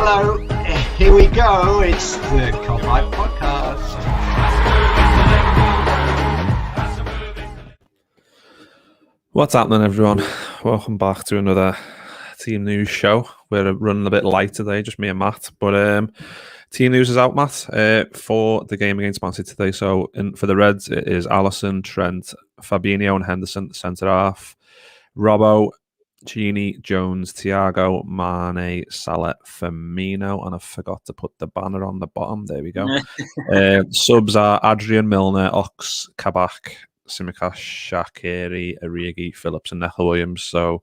Hello, here we go. It's the Cop Hype Podcast. What's happening, everyone? Welcome back to another team news show. We're running a bit light today, just me and Matt. But team news is out, Matt, for the game against Man City today. So for the Reds, it is Alisson, Trent, Fabinho and Henderson, centre half. Robbo, Gini, Jones, Thiago, Mane, Salah, Firmino, and I forgot to put the banner on the bottom. There we go. Subs are Adrian, Milner, Ox, Kabak, Tsimikas, Shaqiri, Origi, Phillips, and Neco Williams. So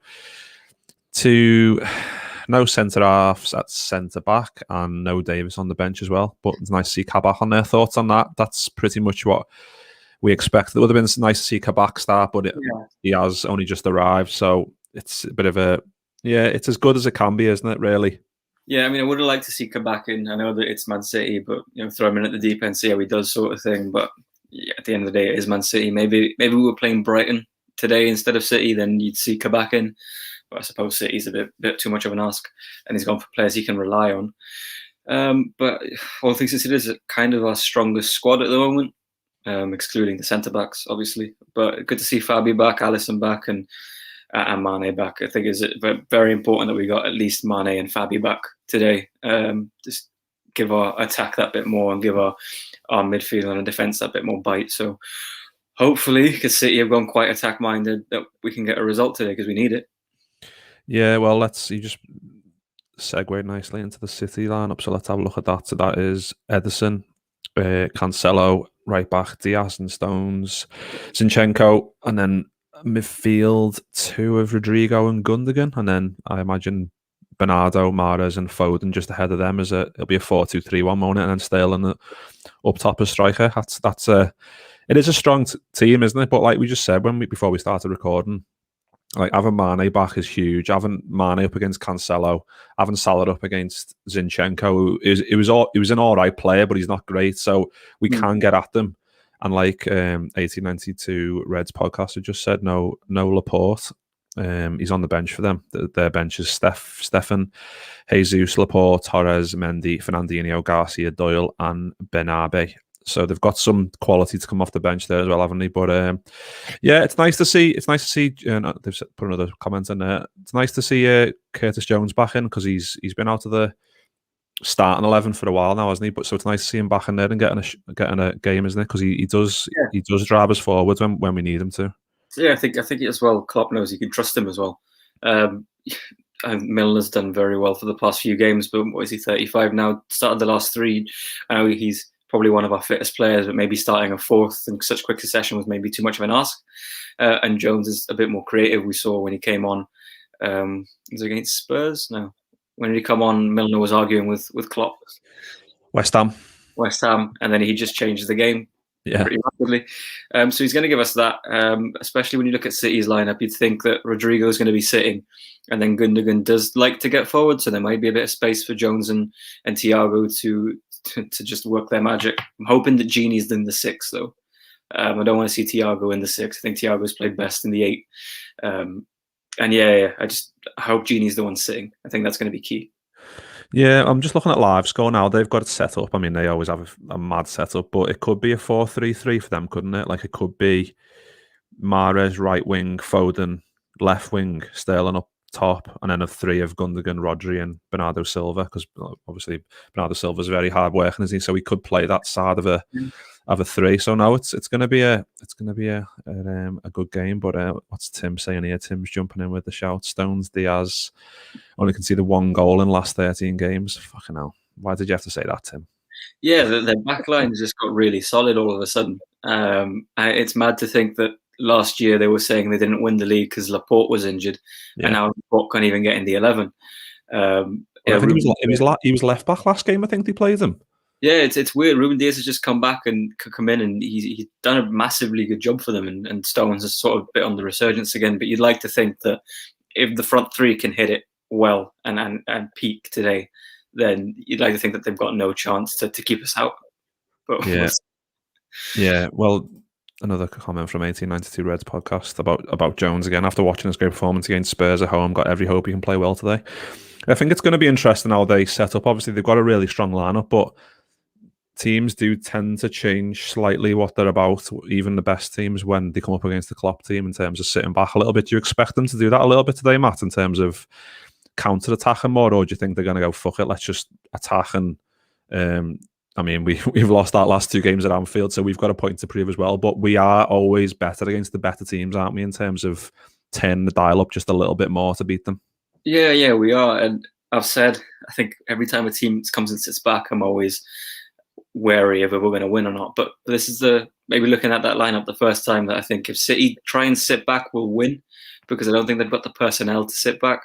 no centre halves at centre back and no Davis on the bench as well. But it's nice to see Kabak on there. Thoughts on that? That's pretty much what we expected. It would have been nice to see Kabak start, but he has only just arrived. So it's a bit of it's as good as it can be, isn't it, really? Yeah, I mean, I would have liked to see Kabak in. I know that it's Man City, but throw him in at the deep end, see how he does, sort of thing. But yeah, at the end of the day, it is Man City. Maybe we were playing Brighton today instead of City, then you'd see Kabak in. But I suppose City's a bit too much of an ask, and he's gone for players he can rely on. But all things considered, is kind of our strongest squad at the moment, excluding the centre backs, obviously. But good to see Fabi back, Alisson back, and Mane back. I think it's very important that we got at least Mane and Fabi back today. Just give our attack that bit more and give our midfield and our defence that bit more bite. So hopefully, because City have gone quite attack-minded, that we can get a result today because we need it. Yeah, well, you just segued nicely into the City lineup. So let's have a look at that. So that is Ederson, Cancelo, right back, Diaz and Stones, Zinchenko, and then midfield two of Rodrigo and Gundogan, and then I imagine Bernardo, Mahrez and Foden just ahead of them. It'll be a 4-2-3-1 moment, and then Sterling up top as striker. It is a strong team, isn't it? But like we just said before we started recording, like having Mane back is huge. Having Mane up against Cancelo, having Salah up against Zinchenko, he was an all right player, but he's not great. So we can get at them. And like 1892 Reds podcast had just said, no Laporte. He's on the bench for them. Their bench is Stefan, Jesus, Laporte, Torres, Mendy, Fernandinho, Garcia, Doyle, and Benabe. So they've got some quality to come off the bench there as well, haven't they? But it's nice to see. It's nice to see. They've put another comment in there. It's nice to see Curtis Jones back in because he's been out of the starting 11 for a while now, hasn't he? But so it's nice to see him back in there and getting a game, isn't it? Because he does drive us forward when we need him to. Yeah, I think as well. Klopp knows you can trust him as well. Milner's done very well for the past few games, but what is he, 35 now? Started the last three. I know he's probably one of our fittest players, but maybe starting a fourth in such quick succession was maybe too much of an ask. And Jones is a bit more creative. We saw when he came on. Was it against Spurs? No. When did he come on, Milner was arguing with Klopp. West Ham, and then he just changed the game pretty rapidly. So he's going to give us that, especially when you look at City's lineup. You'd think that Rodrigo is going to be sitting, and then Gundogan does like to get forward, so there might be a bit of space for Jones and Thiago to just work their magic. I'm hoping that Gini's in the 6, though. I don't want to see Thiago in the 6. I think Thiago's played best in the 8. And I hope Gini's the one sitting. I think that's going to be key. Yeah, I'm just looking at live score now. They've got it set up. I mean, they always have a mad setup, but it could be a 4-3-3 for them, couldn't it? Like it could be Mahrez right wing, Foden left wing, Sterling up top, and then a 3 of Gundogan, Rodri, and Bernardo Silva. Because obviously Bernardo Silva's very hard working, isn't he? So he could play that side of a 3. So no, it's going to be a good game. But what's Tim saying here? Tim's jumping in with the shout. Stones, Diaz only conceded 1 goal in the last 13 games. Fucking hell! Why did you have to say that, Tim? Yeah, their back line just got really solid all of a sudden. It's mad to think that last year they were saying they didn't win the league because Laporte was injured, and now Laporte can't even get in the 11. I think he was left back last game. I think they played him. Yeah, it's weird. Ruben Diaz has just come back and could come in, and he's done a massively good job for them. And Stones is sort of a bit on the resurgence again. But you'd like to think that if the front 3 can hit it well and peak today, then you'd like to think that they've got no chance to keep us out. But yeah. Well, Another comment from 1892 Reds podcast about Jones again. After watching his great performance against Spurs at home, got every hope he can play well today. I think it's going to be interesting how they set up. Obviously, they've got a really strong lineup, but teams do tend to change slightly what they're about, even the best teams, when they come up against the Klopp team in terms of sitting back a little bit. Do you expect them to do that a little bit today, Matt, in terms of counter-attacking more, or do you think they're going to go, fuck it, let's just attack? And I mean, we've lost our last 2 games at Anfield, so we've got a point to prove as well, but we are always better against the better teams, aren't we, in terms of turning the dial up just a little bit more to beat them? Yeah, we are. And I've said, I think every time a team comes and sits back, I'm always wary of if we're going to win or not. But this is maybe looking at that lineup the first time that I think if City try and sit back, we'll win, because I don't think they've got the personnel to sit back.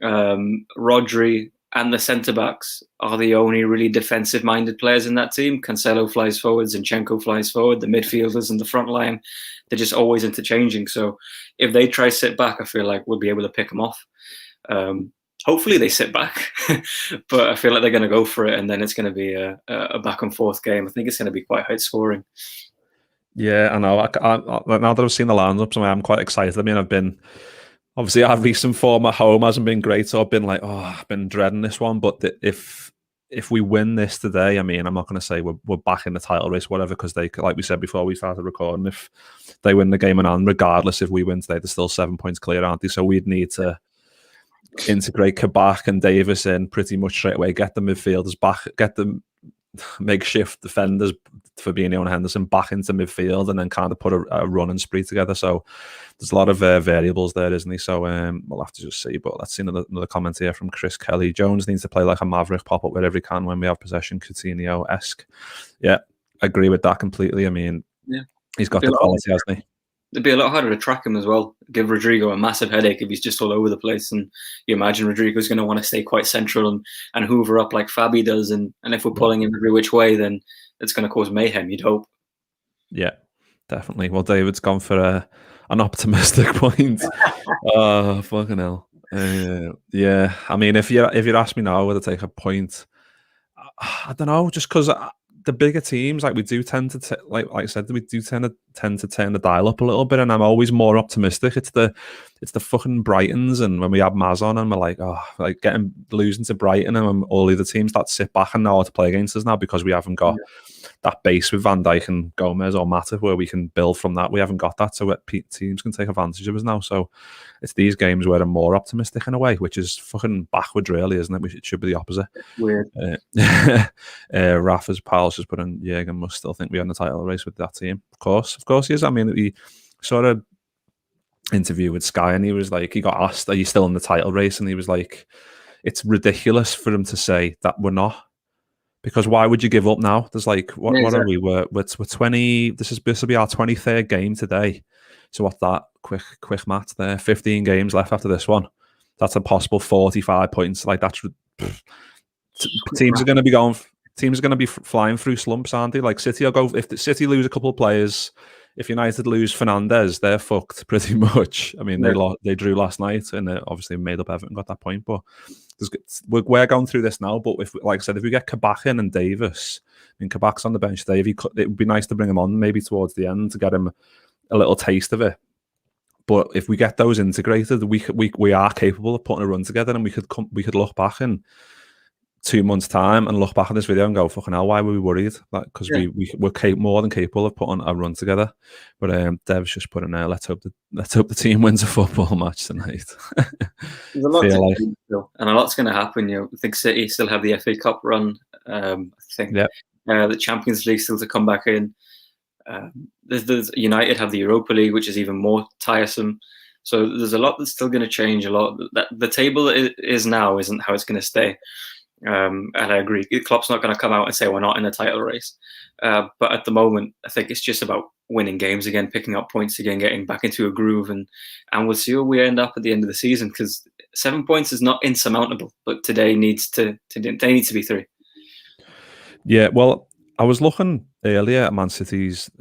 Rodri and the centre-backs are the only really defensive-minded players in that team. Cancelo flies forward, Zinchenko flies forward, the midfielders and the front line, they're just always interchanging. So if they try sit back, I feel like we'll be able to pick them off. Hopefully they sit back, but I feel like they're going to go for it, and then it's going to be a back and forth game. I think it's going to be quite high scoring. Yeah, I know. Now that I've seen the lineups, I'm quite excited. I mean, obviously our recent form at home hasn't been great, so I've been like, I've been dreading this one. But if we win this today, I mean, I'm not going to say we're back in the title race, whatever, because they, like we said before we started recording, if they win the game and regardless if we win today, they're still 7 points clear, aren't they? So we'd need to integrate Kabak and Davis in pretty much straight away, get the midfielders back, get the makeshift defenders, Fabinho and Henderson, back into midfield, and then kind of put a run and spree together. So there's a lot of variables there, isn't he? So we'll have to just see. But let's see another comment here from Chris Kelly. Jones needs to play like a maverick, pop up wherever he can when we have possession, Coutinho-esque. Yeah, I agree with that completely. I mean, he's got the quality, hasn't he? It'd be a lot harder to track him as well. Give Rodrigo a massive headache if he's just all over the place. And you imagine Rodrigo's going to want to stay quite central and hoover up like Fabi does. And if we're pulling him every which way, then it's going to cause mayhem, you'd hope. Yeah, definitely. Well, David's gone for an optimistic point. Oh, fucking hell. Yeah, I mean, if you ask me now whether to take a point, I don't know, just because the bigger teams, like we do tend to like I said, we do tend to turn the dial up a little bit, and I'm always more optimistic. It's the fucking Brightons, and when we have Maz on, and we're like, losing to Brighton, and all the other teams that sit back and know how to play against us now because we haven't got that base with Van Dijk and Gomez or Matip where we can build from that. We haven't got that, so teams can take advantage of us now. So it's these games where I'm more optimistic in a way, which is fucking backwards, really, isn't it? It should be the opposite. Weird. Rafa's pals just put in, Jürgen must still think we're in the title race with that team. Of course he is. I mean, he sort of interview with Sky, and he was like, he got asked, are you still in the title race? And he was like, it's ridiculous for him to say that we're not, because why would you give up now? There's like, what are we? We're 20. This will be our 23rd game today. So what's that? Quick math there. 15 games left after this one. That's a possible 45 points. Like that's teams are going to be going. Teams are going to be flying through slumps, aren't they? Like City will go, if the City lose a couple of players, if United lose Fernandes, they're fucked pretty much. I mean, they drew last night, and they obviously made up Everton, got that point. But we're going through this now. But if, like I said, if we get Kabak in and Davis, I mean, Kabak's on the bench today. It would be nice to bring him on maybe towards the end to get him a little taste of it. But if we get those integrated, we are capable of putting a run together, and we could look back in 2 months' time and look back at this video and go, fucking hell, why were we worried? Because we're more than capable of putting a run together. But Dev's just put in there, let's hope the team wins a football match tonight. There's a lot to do still, and a lot's going to happen. I think City still have the FA Cup run. I think the Champions League still to come back in. There's United have the Europa League, which is even more tiresome. So there's a lot that's still going to change. A lot that the table is now isn't how it's going to stay. And I agree, Klopp's not going to come out and say we're not in the title race. But at the moment, I think it's just about winning games again, picking up points again, getting back into a groove, and we'll see where we end up at the end of the season. Because 7 points is not insurmountable, but today needs to be 3. Yeah, well, I was looking earlier at Man City's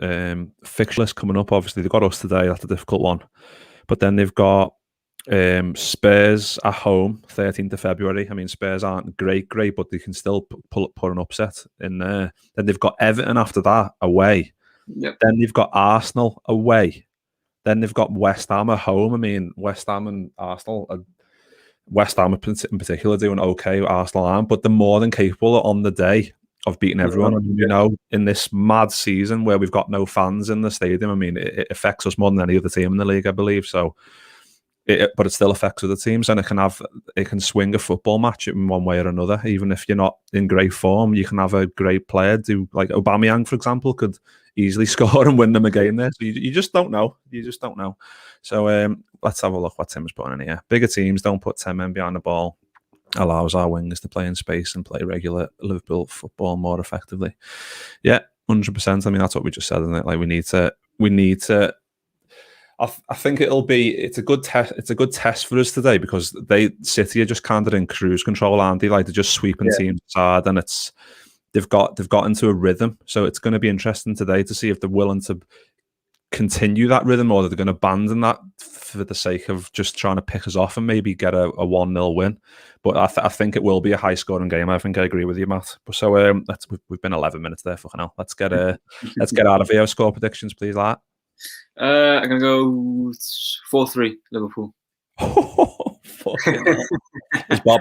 fixture list coming up. Obviously, they've got us today. That's a difficult one, but then they've got Spurs at home, 13th of February. I mean, Spurs aren't great, but they can still put an upset in there. Then they've got Everton after that away, Yep. Then they've got Arsenal away. Then they've got West Ham at home. I mean, West Ham and Arsenal West Ham in particular doing okay. Arsenal aren't, but they're more than capable on the day of beating everyone. And, you know, in this mad season where we've got no fans in the stadium, I mean, it affects us more than any other team in the league, I believe. So, but it still affects other teams, and it can swing a football match in one way or another. Even if you're not in great form, you can have a great player do, like Aubameyang, for example, could easily score and win them a game there. So you just don't know. You just don't know. So let's have a look what Tim's putting in here. Bigger teams don't put 10 men behind the ball. Allows our wingers to play in space and play regular Liverpool football more effectively. Yeah, 100%. I mean, that's what we just said, isn't it? Like we need to. I think it's a good test. It's a good test for us today because City are just kind of in cruise control, aren't they? Like they're just sweeping teams hard, and they've got into a rhythm. So it's going to be interesting today to see if they're willing to continue that rhythm or they're going to abandon that for the sake of just trying to pick us off and maybe get a 1-0 win. But I think it will be a high scoring game. I think I agree with you, Matt. So we've been 11 minutes there. Fucking hell. Let's get out of here. Score predictions, please, lad. I'm gonna go 4-3 Liverpool. Oh, fucking hell.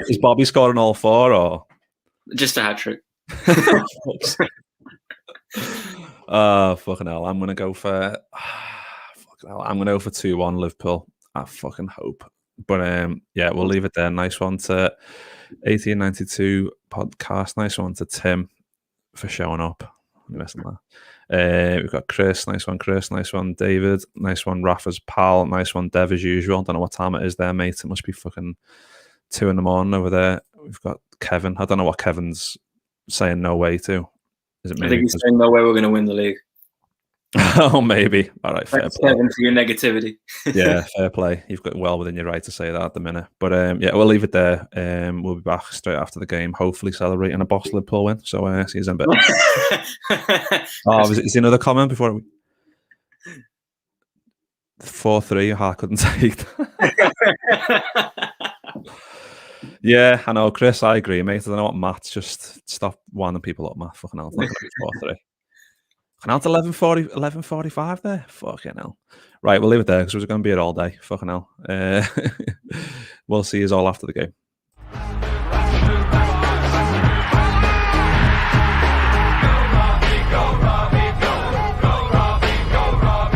Is Bobby scoring all four or just a hat trick? Fucking hell. I'm gonna go for 2-1 Liverpool. I fucking hope. But yeah, we'll leave it there. Nice one to 1892 podcast. Nice one to Tim for showing up. We've got Chris, nice one, Chris, nice one, David, nice one, Rafa's pal, nice one, Dev as usual. Don't know what time it is there, mate. It must be fucking 2 a.m. over there. We've got Kevin. I don't know what Kevin's saying no way to. Is it maybe? I think he's saying no way we're going to win the league. Oh, maybe. All right, fair play. Kevin, for your negativity. Yeah, fair play. You've got well within your right to say that at the minute. But yeah, we'll leave it there. We'll be back straight after the game, hopefully celebrating a boss Liverpool win. So see you in a bit. Is there another comment before we 4-3? I couldn't take that. Yeah, I know, Chris. I agree, mate. I don't know what Matt's just stop winding people up, Matt. Fucking hell, it's not going to be 4-3. And out 11:45 there. Fucking hell. Right, we'll leave it there because we're going to be here all day. Fucking hell. We'll see you all after the game.